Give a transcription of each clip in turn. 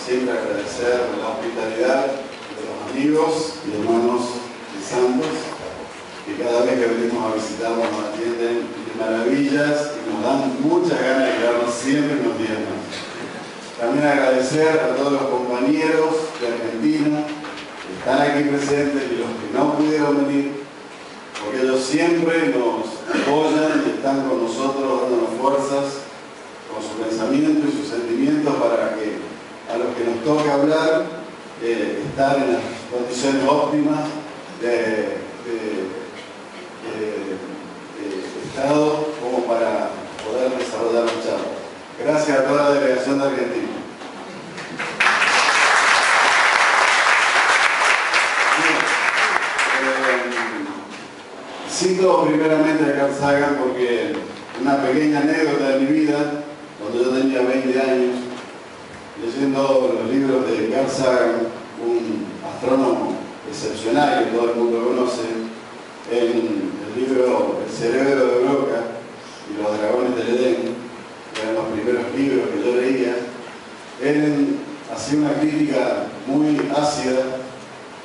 siempre agradecer la hospitalidad de los amigos y hermanos de Santos, que cada vez que venimos a visitarnos nos atienden de maravillas y nos dan muchas ganas de quedarnos siempre unos días más. También agradecer a todos los compañeros de Argentina que están aquí presentes y los que no pudieron venir, porque ellos siempre nos apoyan y están con nosotros dándonos fuerzas con su pensamiento y sus sentimientos para que a los que nos toque hablar estar en las condiciones óptimas de estado como para poder desarrollar la charla. Gracias a toda la delegación de Argentina. Cito primeramente a Carl Sagan porque una pequeña anécdota de mi vida, cuando yo tenía 20 años, leyendo los libros de Carl Sagan, un astrónomo excepcional que todo el mundo conoce, en el libro El cerebro de Broca y los dragones del Edén, que eran los primeros libros que yo leía, él hacía una crítica muy ácida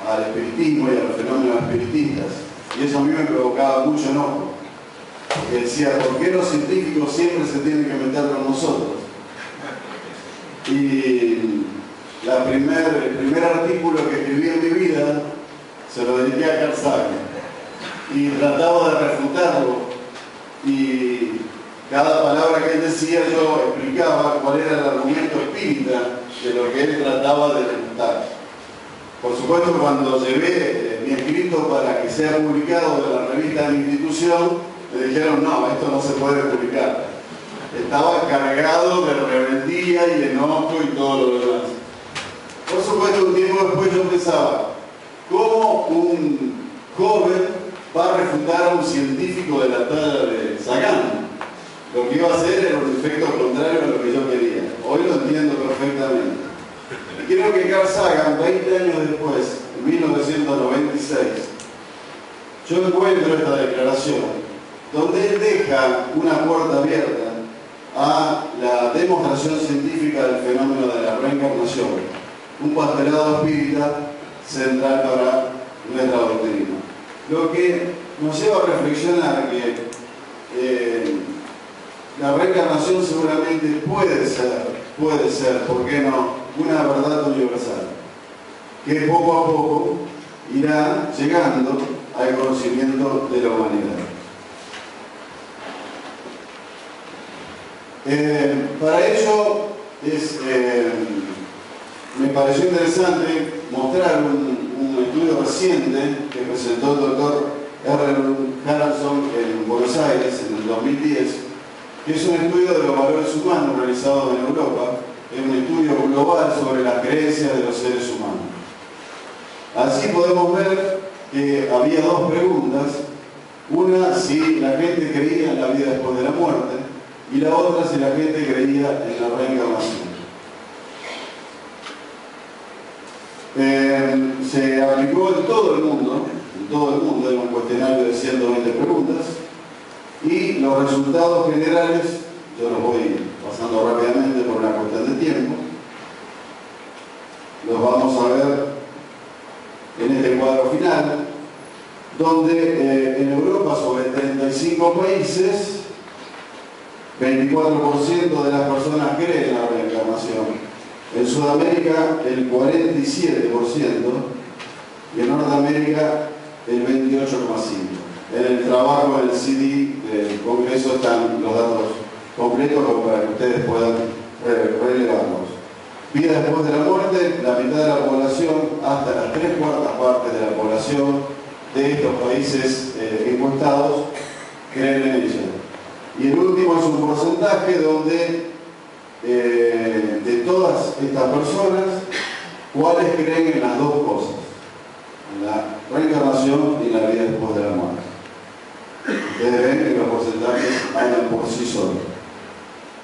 al espiritismo y a los fenómenos espiritistas, y eso a mí me provocaba mucho enojo, porque decía, ¿por qué los científicos siempre se tienen que meter con nosotros? Y el primer artículo que escribí en mi vida se lo dediqué a Carl Sagan y trataba de refutarlo, y cada palabra que él decía yo explicaba cuál era el argumento espírita de lo que él trataba de refutar. Por supuesto, cuando llevé mi escrito para que sea publicado en la revista de mi institución, me dijeron, no, esto no se puede publicar. Estaba cargado de rebeldía y enojo y todo lo demás. Por supuesto, un tiempo después yo pensaba, ¿cómo un joven va a refutar a un científico de la talla de Sagan? Lo que iba a hacer era un efecto contrario a lo que yo quería. Hoy lo entiendo perfectamente. Y creo que Carl Sagan, 20 años después, en 1996, yo encuentro esta declaración donde él deja una puerta abierta a la demostración científica del fenómeno de la reencarnación, un pastelado espírita central para nuestra doctrina. Lo que nos lleva a reflexionar que la reencarnación seguramente puede ser, ¿por qué no?, una verdad universal, que poco a poco irá llegando al conocimiento de la humanidad. Para ello me pareció interesante mostrar un estudio reciente que presentó el doctor R. Harrelson en Buenos Aires en el 2010, que es un estudio de los valores humanos realizado en Europa, es un estudio global sobre las creencias de los seres humanos. Así podemos ver que había dos preguntas, una si la gente creía en la vida después de la muerte y la otra si la gente creía en la reencarnación. Se aplicó en todo el mundo, en un cuestionario de 120 preguntas, y los resultados generales, yo los voy pasando rápidamente por una cuestión de tiempo, los vamos a ver en este cuadro final, donde en Europa, sobre 35 países, 24% de las personas creen en la reencarnación. En Sudamérica, el 47%, y en Norteamérica, el 28,5%. En el trabajo del CD del Congreso están los datos completos para que ustedes puedan relevarlos. Vida después de la muerte, la mitad de la población, hasta las 3/4 partes de la población de estos países encuestados creen en ella. Y el último es un porcentaje donde de todas estas personas, ¿cuáles creen en las dos cosas? En la reencarnación y en la vida después de la muerte. Ustedes ven que los porcentajes hablan por sí solos.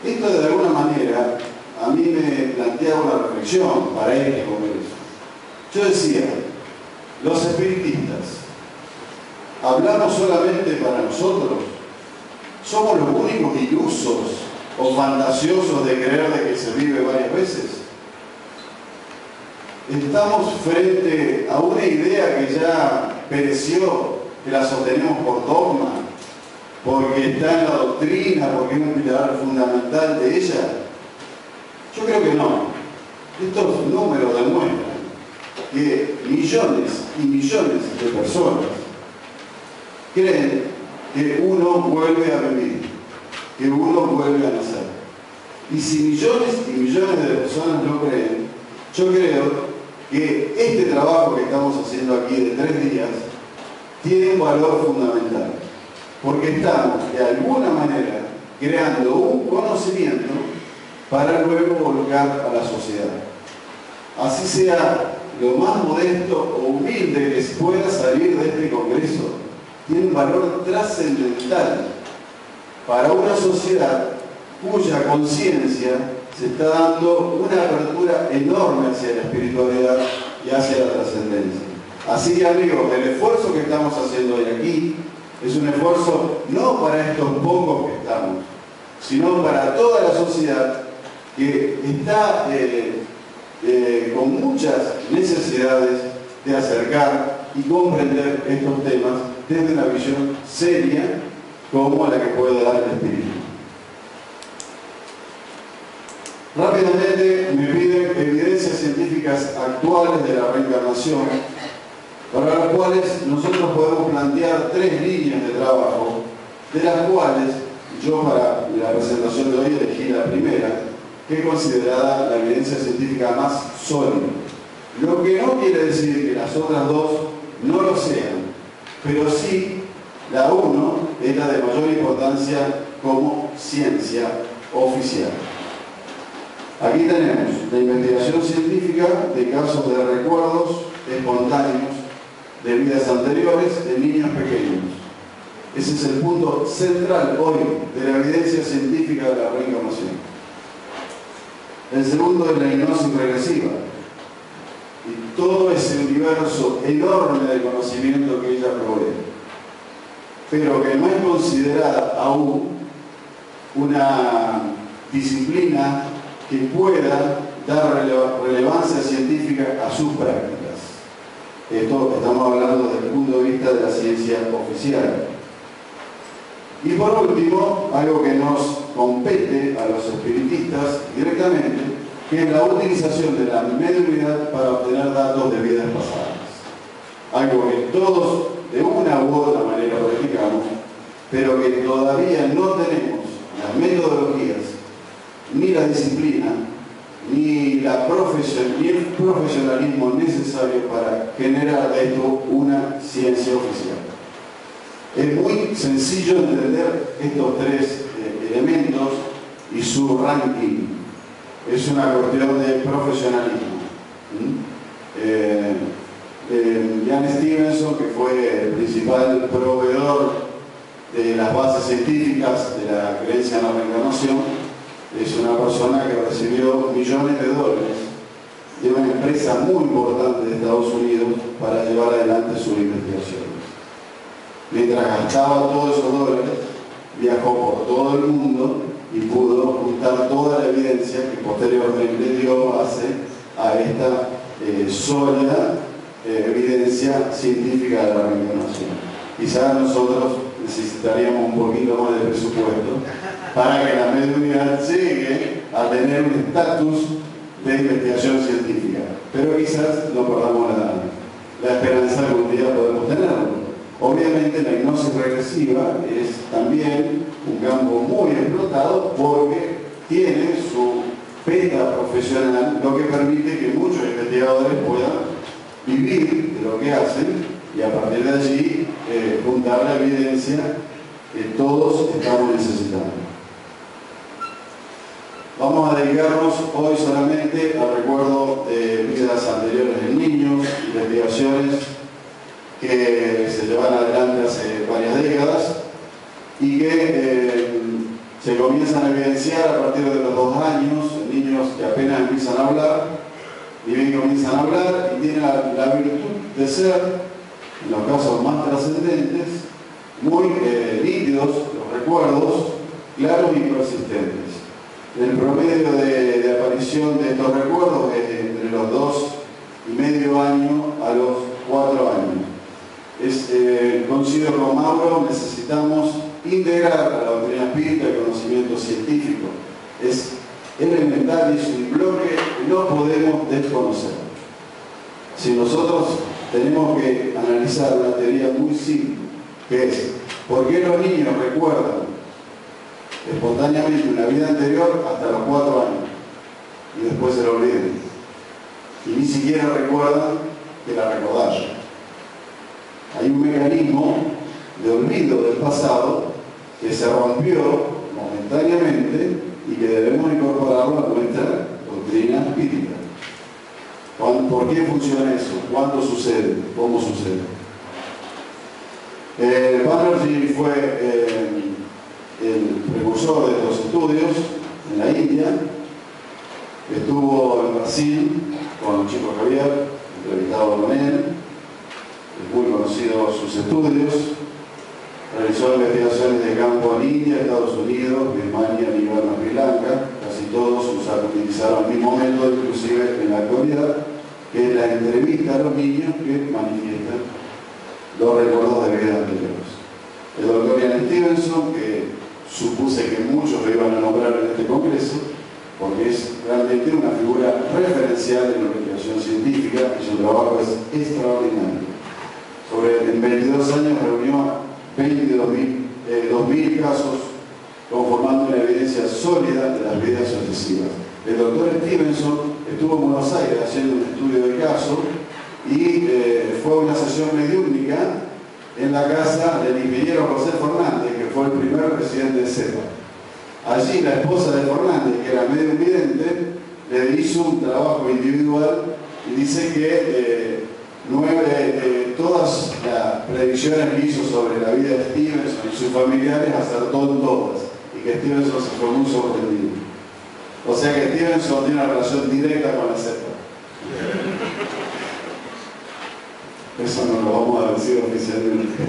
Esto de alguna manera a mí me planteaba una reflexión para este congreso. Yo decía, los espiritistas, ¿hablamos solamente para nosotros? ¿Somos los únicos ilusos o fantasiosos de creer de que se vive varias veces? estamos frente a una idea que ya pereció, que la sostenemos por dogma, porque está en la doctrina, porque es un pilar fundamental de ella. Yo creo que no. Estos números demuestran que millones y millones de personas creen que uno vuelve a vivir, que uno vuelve a nacer. Y si millones y millones de personas no creen, yo creo que este trabajo que estamos haciendo aquí de 3 días tiene un valor fundamental, porque estamos de alguna manera creando un conocimiento para luego volcar a la sociedad. Así sea lo más modesto o humilde que pueda salir de este congreso, tiene un valor trascendental para una sociedad cuya conciencia se está dando una apertura enorme hacia la espiritualidad y hacia la trascendencia. Así que, amigos, el esfuerzo que estamos haciendo hoy aquí es un esfuerzo no para estos pocos que estamos, sino para toda la sociedad que está con muchas necesidades de acercar y comprender estos temas desde una visión seria como la que puede dar el espíritu. Rápidamente me piden evidencias científicas actuales de la reencarnación, para las cuales nosotros podemos plantear 3 líneas de trabajo, de las cuales yo para la presentación de hoy elegí la primera, que es considerada la evidencia científica más sólida. Lo que no quiere decir que las otras 2 no lo sean, pero sí la 1 es la de mayor importancia como ciencia oficial. Aquí tenemos la investigación científica de casos de recuerdos espontáneos de vidas anteriores de niños pequeños. Ese es el punto central hoy de la evidencia científica de la reencarnación. El segundo es la hipnosis regresiva y todo ese universo enorme de conocimiento que ella provee, pero que no es considerada aún una disciplina que pueda dar relevancia científica a sus prácticas. Esto estamos hablando desde el punto de vista de la ciencia oficial. Y por último, algo que nos compete a los espiritistas directamente, que es la utilización de la mediunidad para obtener datos de vidas pasadas. Algo que todos de una u otra manera practicamos, pero que todavía no tenemos las metodologías, ni la disciplina, ni el profesionalismo necesario para generar de esto una ciencia oficial. Es muy sencillo entender estos 3 elementos y su ranking. Es una cuestión de profesionalismo. Jan Stevenson, que fue el principal proveedor de las bases científicas de la creencia en la reencarnación, es una persona que recibió millones de dólares de una empresa muy importante de Estados Unidos para llevar adelante sus investigaciones. Mientras gastaba todos esos dólares, viajó por todo el mundo y pudo juntar toda la evidencia que posteriormente dio base a esta sólida evidencia científica de la reencarnación. Quizás nosotros necesitaríamos un poquito más de presupuesto para que la mediunidad llegue a tener un estatus de investigación científica. Pero quizás no perdamos la esperanza de que un día podemos tenerlo. Obviamente la hipnosis regresiva es también un campo muy explotado porque tiene su beta profesional, lo que permite que muchos investigadores puedan vivir de lo que hacen y a partir de allí juntar la evidencia que todos estamos necesitando. Vamos a dedicarnos hoy solamente al recuerdo de vidas anteriores de niños, investigaciones que se llevan adelante hace varias décadas y que se comienzan a evidenciar a partir de los 2 años, niños que apenas empiezan a hablar, y bien comienzan a hablar y tienen la virtud de ser, en los casos más trascendentes, muy nítidos los recuerdos, claros y persistentes. El promedio de aparición de estos recuerdos es entre los 2 y medio año a los 4 años. Coincido con Mauro, necesitamos integrar a la doctrina espírita el conocimiento científico. Es elemental y es un bloque que no podemos desconocer. Si nosotros tenemos que analizar una teoría muy simple, que es ¿por qué los niños recuerdan espontáneamente una vida anterior hasta los 4 años y después se lo olvidan? Y ni siquiera recuerdan que la recordaron. Hay un mecanismo de olvido del pasado que se rompió momentáneamente y que debemos incorporarlo a nuestra doctrina espírita. ¿Por qué funciona eso? ¿Cuándo sucede? ¿Cómo sucede? Banerjee fue el precursor de estos estudios en la India. Estuvo en Brasil con Chico Javier, entrevistado con él. Es muy conocido sus estudios. Realizó investigaciones de campo en India, Estados Unidos, Birmania, Líbano, Sri Lanka. Casi todos utilizaron el mismo método, inclusive en la actualidad, que es la entrevista a los niños que manifiestan los recuerdos de vidas anteriores. El doctor Ian Stevenson, que supuse que muchos lo iban a nombrar en este congreso, porque es realmente una figura referencial en la investigación científica y su trabajo es extraordinario. En 22 años reunió 2.000 casos, conformando una evidencia sólida de las vidas sucesivas. El doctor Stevenson estuvo en Buenos Aires haciendo un estudio de caso y fue una sesión mediúnica en la casa del ingeniero José Fernández, que fue el primer presidente de CEPA. Allí la esposa de Fernández, que era medio vidente, le hizo un trabajo individual y dice que todas las predicciones que hizo sobre la vida de Stevenson y sus familiares acertó en todas, y que Stevenson se fue muy sorprendido. O sea que Stevenson tiene una relación directa con la CEPA. Eso no lo vamos a decir oficialmente.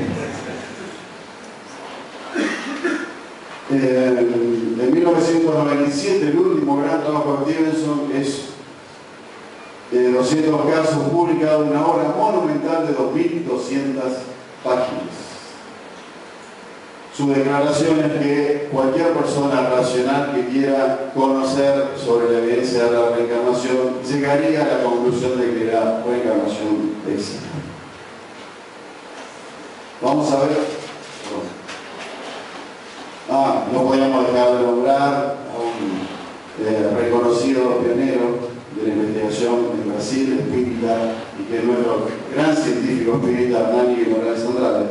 En 1997, el último gran trabajo de Stevenson es 200 casos publicados, una obra monumental de 2.200 páginas. Su declaración es que cualquier persona racional que quiera conocer sobre la evidencia de la reencarnación llegaría a la conclusión de que la reencarnación existe. Vamos a ver. No podíamos dejar de nombrar a un reconocido pionero de la investigación en Brasil, espírita, y que es nuestro gran científico espírita, Hernán Morales Andrade,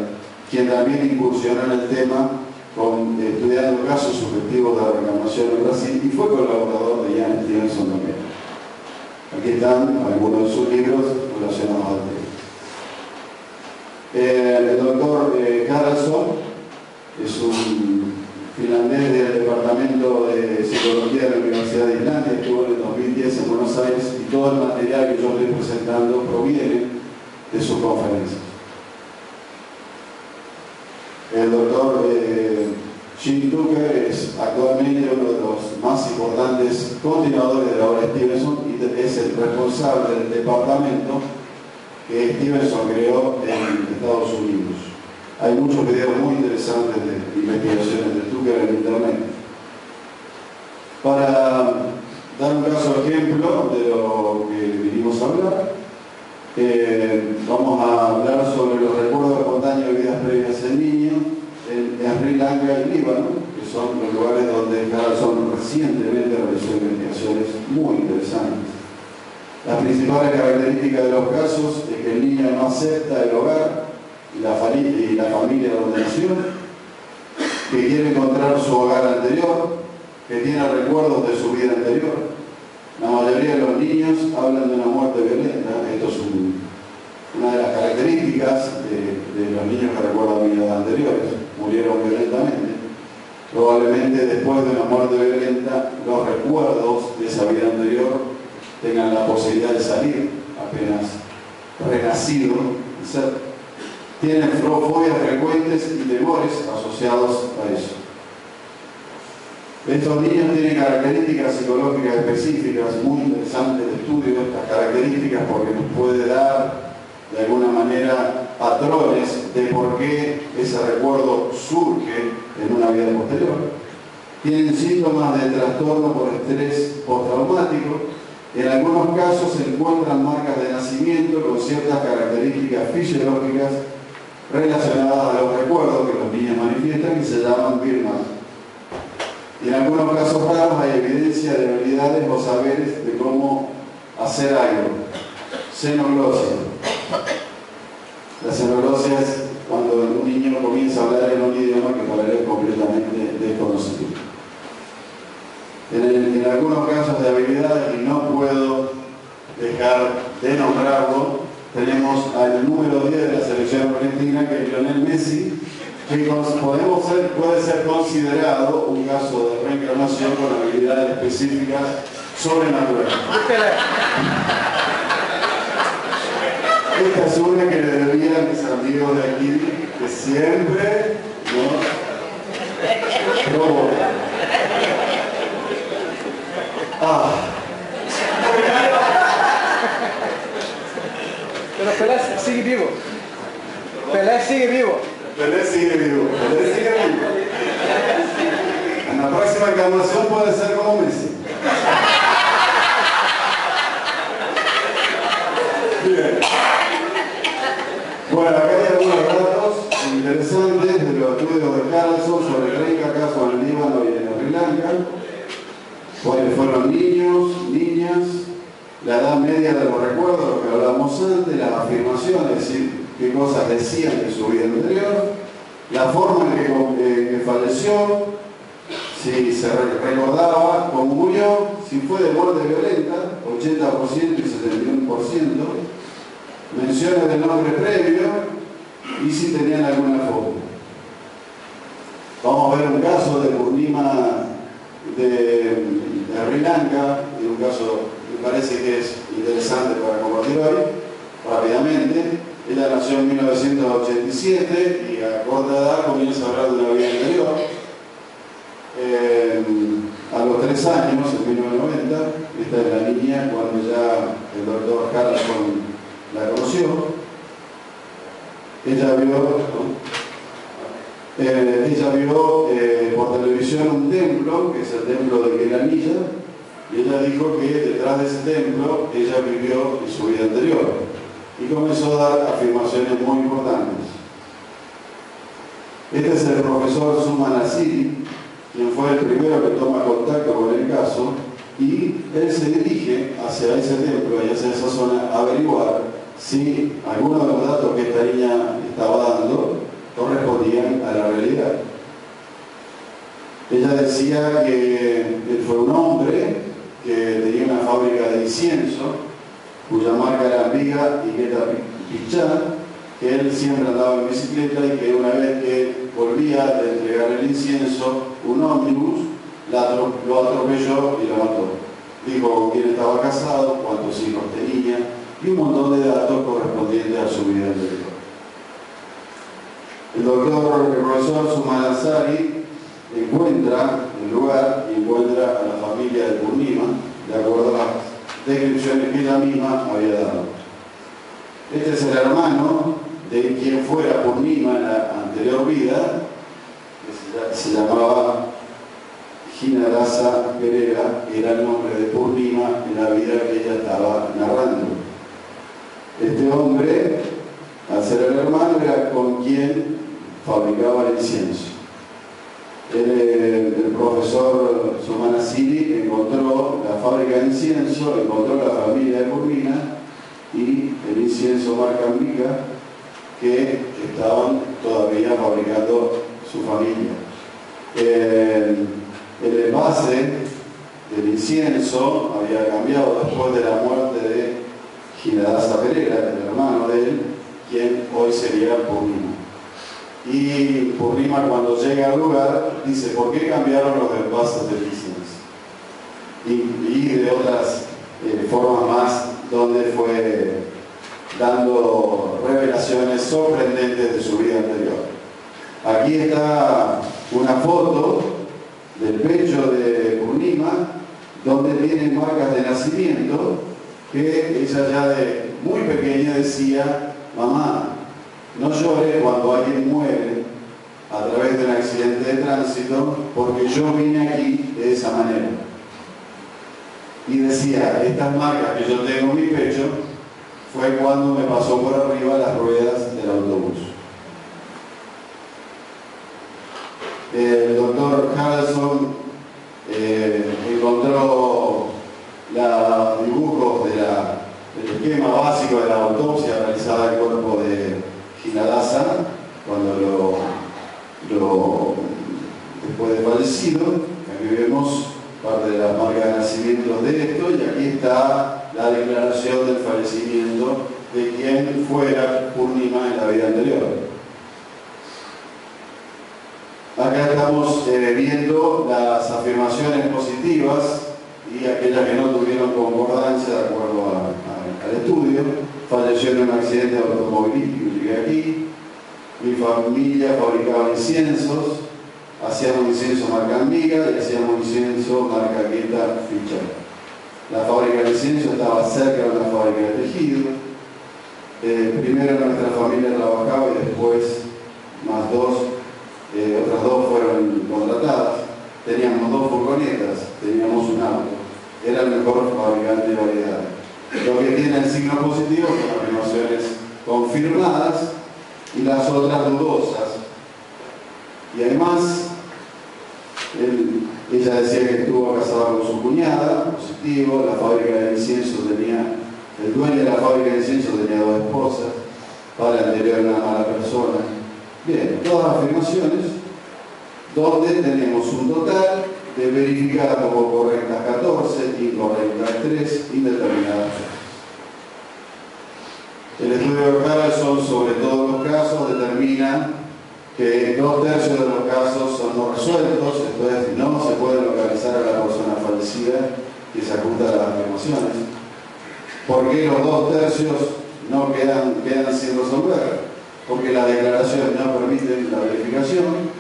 quien también incursionó en el tema estudiando casos subjetivos de la reencarnación en Brasil y fue colaborador de Ian Stevenson también. Aquí están algunos de sus libros relacionados al tema. El doctor Haraldsson es un finlandés del Departamento de Psicología de la Universidad de Islandia, estuvo en el 2010 en Buenos Aires y todo el material que yo estoy presentando proviene de sus conferencias. El doctor Jim Tucker es actualmente uno de los más importantes continuadores de la obra de Stevenson y es el responsable del departamento que Stevenson creó en Estados Unidos. Hay muchos videos muy interesantes de investigaciones de Tucker en internet. Para dar un caso ejemplo de lo que vinimos a hablar, vamos a hablar sobre los recuerdos espontáneos de vidas previas en niños en Sri Lanka y Líbano, que son los lugares donde Haraldsson recientemente realizó investigaciones muy interesantes. Las principales características de los casos es que el niño no acepta el hogar y la familia donde nació, que quiere encontrar su hogar anterior, que tiene recuerdos de su vida anterior. La mayoría de los niños hablan de una muerte violenta. Esto es una de las características de los niños que recuerdan vidas anteriores. Murieron violentamente. Probablemente después de una muerte violenta, los recuerdos de esa vida anterior tengan la posibilidad de salir apenas renacido. Tienen fobias frecuentes y temores asociados a eso. Estos niños tienen características psicológicas específicas, muy interesantes de estudio, estas características, porque nos puede dar de alguna manera patrones de por qué ese recuerdo surge en una vida posterior. Tienen síntomas de trastorno por estrés postraumático. En algunos casos se encuentran marcas de nacimiento con ciertas características fisiológicas relacionadas a los recuerdos que los niños manifiestan y se llaman Birman. Y en algunos casos raros hay evidencia de habilidades o saberes de cómo hacer algo. Xenoglosia. La xenoglosia es cuando un niño comienza a hablar en un idioma que para él es completamente desconocido. En algunos casos de habilidades, y no puedo dejar de nombrarlo, tenemos al número 10 de la selección argentina, que es Lionel Messi, que puede ser considerado un caso de reencarnación con habilidades específicas sobrenaturales. Esta es una que le debía a mis amigos de aquí, que siempre nos provocan. Pero Pelé sigue vivo. Pelé sigue vivo. Pelé sigue vivo. Pelé sigue vivo. En la próxima encarnación puede ser como Messi. Bien. Bueno, acá hay algunos datos interesantes de los estudios de Carlson sobre 30 casos en el Líbano y en Sri Lanka. Fueron niños, niñas, la edad media de los recuerdos, lo que hablábamos antes, las afirmaciones, es decir, qué cosas decían de su vida anterior, la forma en que falleció, si se recordaba cómo murió, si fue de muerte violenta, 80% y 71%, menciones del nombre previo y si tenían alguna foto. Vamos a ver un caso de Purnima de Sri Lanka, y un caso que me parece que es interesante para compartir hoy, rápidamente. Ella nació en 1987 y a corta edad comienza a hablar de una vida anterior. A los 3 años, en 1990, esta es la niña cuando ya el doctor Carlson la conoció. Ella vio por televisión un templo, que es el templo de Keranilla, y ella dijo que detrás de ese templo ella vivió en su vida anterior y comenzó a dar afirmaciones muy importantes. Este es el profesor Suman Asiri, quien fue el primero que toma contacto con el caso, y él se dirige hacia ese templo y hacia esa zona a averiguar si algunos de los datos que esta niña estaba dando correspondían a la realidad. Ella decía que él fue un hombre que tenía una fábrica de incienso, cuya marca era Viga y Guetta Pichá, que él siempre andaba en bicicleta y que una vez que volvía de entregar el incienso, un ómnibus lo atropelló y lo mató. Dijo con quién estaba casado, cuántos hijos tenía y un montón de datos correspondientes a su vida anterior. El profesor Suman Asiri encuentra el lugar y encuentra a la familia de Purnima, de acuerdo a las descripciones que ella misma había dado. Este es el hermano de quien fuera Purnima en la anterior vida, que se llamaba Ginarasa Pereira, que era el nombre de Purnima en la vida que ella estaba narrando. Este hombre, al ser el hermano, era con quien fabricaba el incienso. El profesor Suman Asiri encontró la fábrica de incienso, encontró la familia de Purnima y el incienso marca Ambica que estaban todavía fabricando su familia. El envase del incienso había cambiado después de la muerte de Ginarasa Pereira, el hermano de él, quien hoy sería Purnima. Y Purnima, cuando llega al lugar, dice: ¿por qué cambiaron los envases del incienso? Y de otras formas más, donde fue dando revelaciones sorprendentes de su vida anterior. Aquí está una foto del pecho de Purnima, donde tiene marcas de nacimiento, que ella ya de muy pequeña decía: mamá, no llores cuando alguien muere a través de un accidente de tránsito, porque yo vine aquí de esa manera. Y decía: estas marcas que yo tengo en mi pecho fue cuando me pasó por arriba las ruedas del autobús. El doctor Harrelson encontró los dibujos del esquema básico de la autopsia realizada al cuerpo de Hinadasa cuando después de fallecido. Aquí vemos parte de la marca de nacimiento de esto, y aquí está la declaración del fallecimiento de quien fuera Purnima en la vida anterior. Acá estamos viendo las afirmaciones positivas y aquellas que no tuvieron concordancia de acuerdo al estudio. Falleció en un accidente automovilístico, llegué aquí. Mi familia fabricaba inciensos, hacíamos incienso marca Amiga y hacíamos incienso marca Guetta Fischer. La fábrica de incienso estaba cerca de una fábrica de tejido. Primero nuestra familia trabajaba y después más otras dos fueron contratadas. Teníamos 2 furgonetas, teníamos un auto. Era el mejor fabricante de variedades. Lo que tiene el signo positivo son afirmaciones confirmadas y las otras dudosas. Y además, ella decía que estuvo casada con su cuñada, positivo. La fábrica de incienso el dueño de la fábrica de incienso tenía 2 esposas, padre anterior era una mala persona. Bien, todas afirmaciones donde tenemos un total de verificadas como correctas 14, incorrectas 3, indeterminadas 3. El estudio de Harrelson sobre todos los casos determina que 2/3 de los casos son no resueltos, esto es, no se puede localizar a la persona fallecida que se apunta a las afirmaciones. ¿Por qué los 2/3 no quedan sin resolver? Porque las declaraciones no permiten la verificación,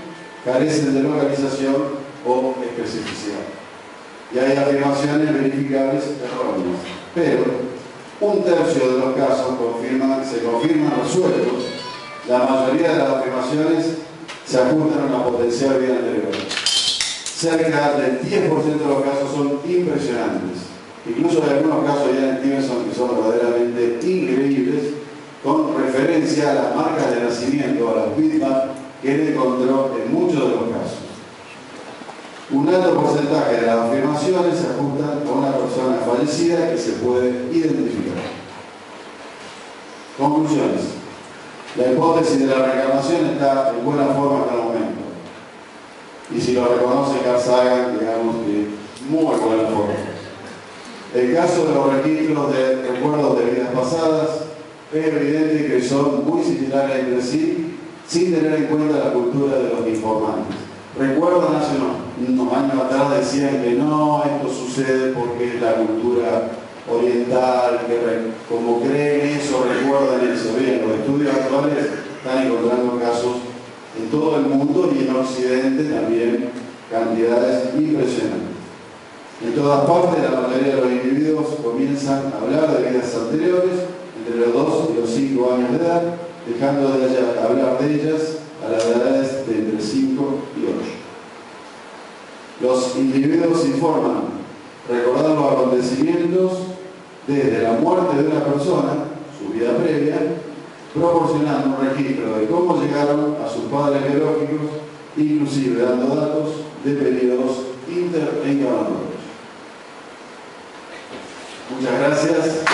carecen de localización o especificidad. Y hay afirmaciones verificables erróneas. Pero 1/3 de los casos se confirman resueltos. La mayoría de las afirmaciones se ajustan a una potencial vida anterior. Cerca del 10% de los casos son impresionantes. Incluso hay algunos casos ya en Stevenson que son verdaderamente increíbles, con referencia a las marcas de nacimiento, a los bitmaps que él encontró en muchos de los casos. Un alto porcentaje de las afirmaciones se ajustan a una persona fallecida que se puede identificar. Conclusiones. La hipótesis de la reencarnación está en buena forma hasta el momento. Y si lo reconoce Carl Sagan, digamos que muy buena forma. El caso de los registros de recuerdos de vidas pasadas es evidente que son muy similares entre sí, sin tener en cuenta la cultura de los informantes. Recuerdan hace unos años atrás decían que no, esto sucede porque es la cultura oriental, que como creen eso, recuerdan eso. Bien, los estudios actuales están encontrando casos en todo el mundo y en Occidente también cantidades impresionantes. En todas partes, la mayoría de los individuos comienzan a hablar de vidas anteriores entre los 2 y los 5 años de edad, dejando de hablar de ellas a las edades de entre 5 y 8. Los individuos informan recordar los acontecimientos desde la muerte de una persona, su vida previa, proporcionando un registro de cómo llegaron a sus padres biológicos, inclusive dando datos de periodos interencarnatorios. Muchas gracias.